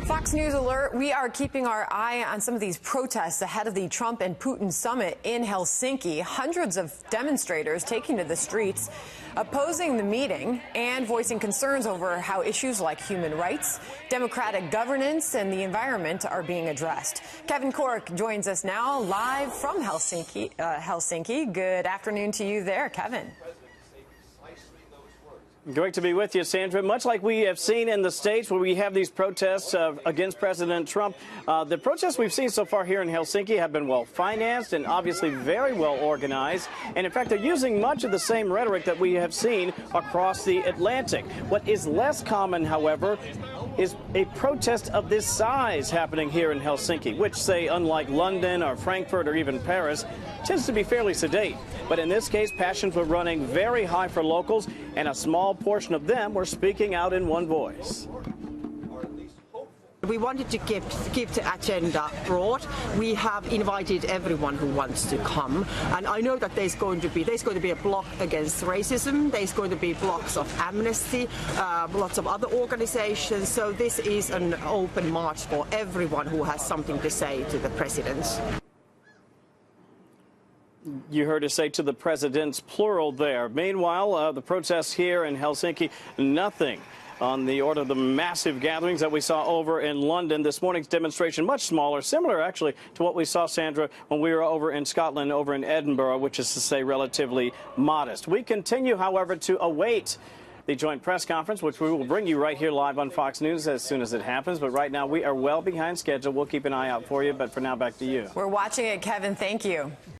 Fox News alert, we are keeping our eye on some of these protests ahead of the Trump and Putin summit in Helsinki. Hundreds of demonstrators taking to the streets, opposing the meeting and voicing concerns over how issues like human rights, democratic governance and the environment are being addressed. Kevin Corke joins us now live from Helsinki. Good afternoon to you there, Kevin. Great to be with you, Sandra. Much like we have seen in the States where we have these protests against President Trump, the protests we've seen so far here in Helsinki have been well financed and obviously very well organized. And in fact, they're using much of the same rhetoric that we have seen across the Atlantic. What is less common, however, is a protest of this size happening here in Helsinki, which, say, unlike London or Frankfurt or even Paris, tends to be fairly sedate. But in this case, passions were running very high for locals, and a small portion of them were speaking out in one voice. We wanted to keep the agenda broad. We have invited everyone who wants to come, and I know that there's going to be a block against racism. There's going to be blocks of Amnesty, lots of other organizations. So this is an open march for everyone who has something to say to the president. You heard us say to the presidents, plural there. Meanwhile, the protests here in Helsinki, nothing on the order of the massive gatherings that we saw over in London. This morning's demonstration much smaller, similar actually to what we saw, Sandra, when we were over in Scotland, over in Edinburgh, which is to say relatively modest. We continue, however, to await the joint press conference, which we will bring you right here live on Fox News as soon as it happens. But right now we are well behind schedule. We'll keep an eye out for you. But for now, back to you. We're watching it, Kevin. Thank you.